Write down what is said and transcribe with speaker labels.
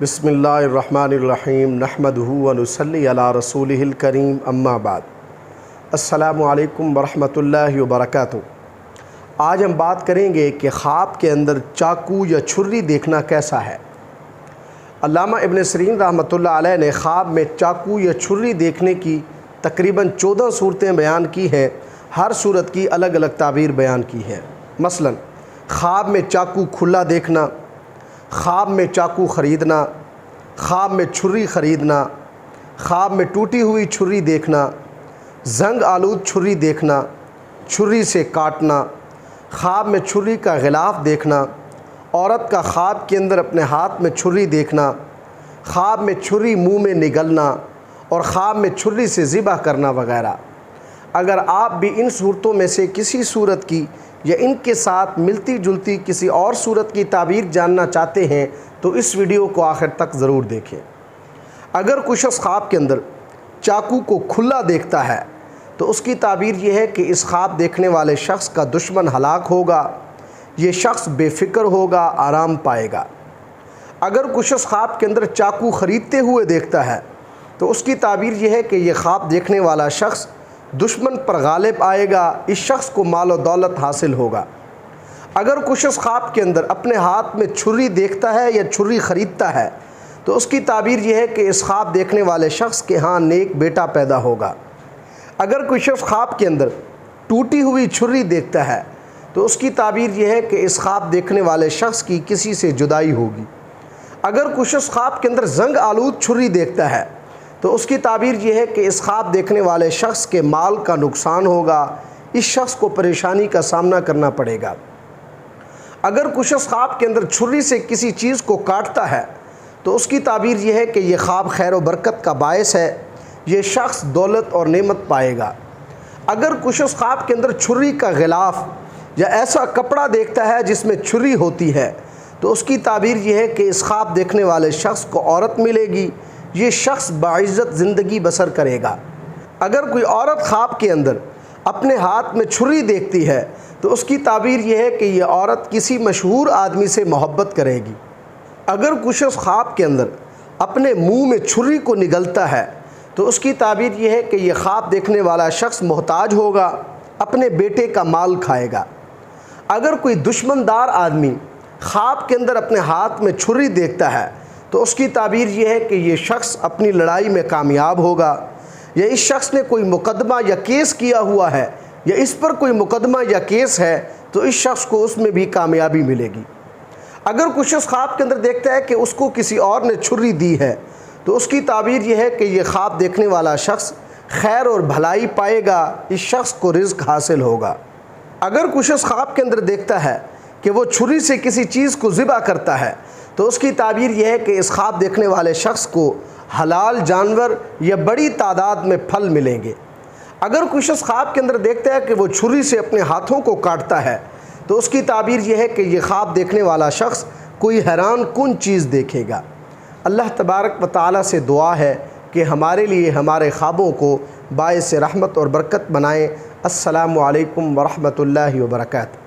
Speaker 1: بسم اللہ الرحمن الرحیم نحمدہ و نصلی علی رسولہ الکریم اما بعد۔ السلام علیکم ورحمۃ اللہ وبرکاتہ۔ آج ہم بات کریں گے کہ خواب کے اندر چاقو یا چھری دیکھنا کیسا ہے۔ علامہ ابن سیرین رحمۃ اللہ علیہ نے خواب میں چاقو یا چھری دیکھنے کی تقریباً 14 صورتیں بیان کی ہیں۔ ہر صورت کی الگ الگ تعبیر بیان کی ہے۔ مثلا خواب میں چاقو کھلا دیکھنا، خواب میں چاقو خریدنا، خواب میں چھری خریدنا، خواب میں ٹوٹی ہوئی چھری دیکھنا، زنگ آلود چھری دیکھنا، چھری سے کاٹنا، خواب میں چھری کا غلاف دیکھنا، عورت کا خواب کے اندر اپنے ہاتھ میں چھری دیکھنا، خواب میں چھری منہ میں نگلنا اور خواب میں چھری سے ذبح کرنا وغیرہ۔ اگر آپ بھی ان صورتوں میں سے کسی صورت کی یا ان کے ساتھ ملتی جلتی کسی اور صورت کی تعبیر جاننا چاہتے ہیں تو اس ویڈیو کو آخر تک ضرور دیکھیں۔ اگر کوئی شخص خواب کے اندر چاقو کو کھلا دیکھتا ہے تو اس کی تعبیر یہ ہے کہ اس خواب دیکھنے والے شخص کا دشمن ہلاک ہوگا، یہ شخص بے فکر ہوگا، آرام پائے گا۔ اگر کوئی شخص خواب کے اندر چاقو خریدتے ہوئے دیکھتا ہے تو اس کی تعبیر یہ ہے کہ یہ خواب دیکھنے والا شخص دشمن پر غالب آئے گا، اس شخص کو مال و دولت حاصل ہوگا۔ اگر کوئی شخص خواب کے اندر اپنے ہاتھ میں چھری دیکھتا ہے یا چھری خریدتا ہے تو اس کی تعبیر یہ ہے کہ اس خواب دیکھنے والے شخص کے ہاں نیک بیٹا پیدا ہوگا۔ اگر کوئی شخص خواب کے اندر ٹوٹی ہوئی چھری دیکھتا ہے تو اس کی تعبیر یہ ہے کہ اس خواب دیکھنے والے شخص کی کسی سے جدائی ہوگی۔ اگر کوئی شخص خواب کے اندر زنگ آلود چھری دیکھتا ہے تو اس کی تعبیر یہ ہے کہ اس خواب دیکھنے والے شخص کے مال کا نقصان ہوگا، اس شخص کو پریشانی کا سامنا کرنا پڑے گا۔ اگر کوئی شخص خواب کے اندر چھری سے کسی چیز کو کاٹتا ہے تو اس کی تعبیر یہ ہے کہ یہ خواب خیر و برکت کا باعث ہے، یہ شخص دولت اور نعمت پائے گا۔ اگر کوئی شخص خواب کے اندر چھری کا غلاف یا ایسا کپڑا دیکھتا ہے جس میں چھری ہوتی ہے تو اس کی تعبیر یہ ہے کہ اس خواب دیکھنے والے شخص کو عورت ملے گی، یہ شخص باعزت زندگی بسر کرے گا۔ اگر کوئی عورت خواب کے اندر اپنے ہاتھ میں چھری دیکھتی ہے تو اس کی تعبیر یہ ہے کہ یہ عورت کسی مشہور آدمی سے محبت کرے گی۔ اگر کوئی شخص خواب کے اندر اپنے منہ میں چھری کو نگلتا ہے تو اس کی تعبیر یہ ہے کہ یہ خواب دیکھنے والا شخص محتاج ہوگا، اپنے بیٹے کا مال کھائے گا۔ اگر کوئی دشمن دار آدمی خواب کے اندر اپنے ہاتھ میں چھری دیکھتا ہے تو اس کی تعبیر یہ ہے کہ یہ شخص اپنی لڑائی میں کامیاب ہوگا، یا اس شخص نے کوئی مقدمہ یا کیس کیا ہوا ہے یا اس پر کوئی مقدمہ یا کیس ہے تو اس شخص کو اس میں بھی کامیابی ملے گی۔ اگر کوئی شخص خواب کے اندر دیکھتا ہے کہ اس کو کسی اور نے چھری دی ہے تو اس کی تعبیر یہ ہے کہ یہ خواب دیکھنے والا شخص خیر اور بھلائی پائے گا، اس شخص کو رزق حاصل ہوگا۔ اگر کوئی شخص خواب کے اندر دیکھتا ہے کہ وہ چھری سے کسی چیز کو ذبح کرتا ہے تو اس کی تعبیر یہ ہے کہ اس خواب دیکھنے والے شخص کو حلال جانور یا بڑی تعداد میں پھل ملیں گے۔ اگر کوئی شخص خواب کے اندر دیکھتا ہے کہ وہ چھری سے اپنے ہاتھوں کو کاٹتا ہے تو اس کی تعبیر یہ ہے کہ یہ خواب دیکھنے والا شخص کوئی حیران کن چیز دیکھے گا۔ اللہ تبارک و تعالیٰ سے دعا ہے کہ ہمارے لیے ہمارے خوابوں کو باعث رحمت اور برکت بنائیں۔ السلام علیکم ورحمۃ اللہ وبرکاتہ۔